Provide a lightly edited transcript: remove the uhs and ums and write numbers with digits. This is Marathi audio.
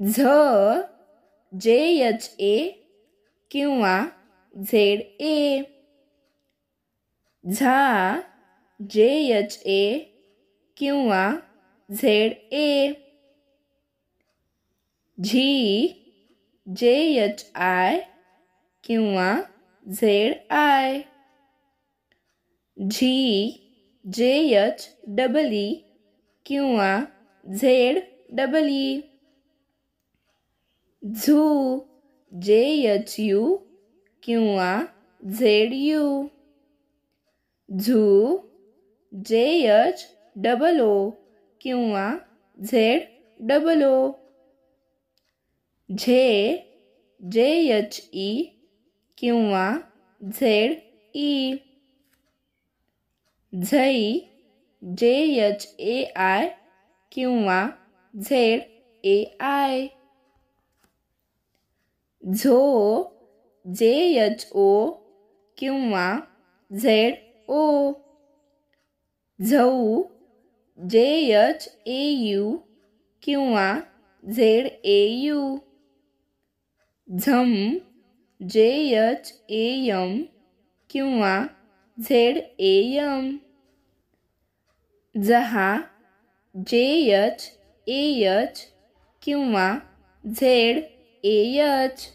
झ जे एच ए किंवा झेड ए. झा जे एच ए किंवा झेड ए. झी जे एच आय किंवा झेड आय. झी जे एच डबल ई किंवा झेड डबल ई. झू जे एच यू किंवा झेड यू. झू जे एच डबल ओ किंवा झेड डबल ओ. झे जे एच ई किंवा झेड ई. झै जे एच ए आय किंवा झेड ए आय. झो जे एच ओ किंवा झेड ओ. झऊ जे एच ए यू किंवा झेड ए यू. झम जे एच ए एम किंवा झेड ए एम. जहा जे एच ए एच किंवा झेड ए एच.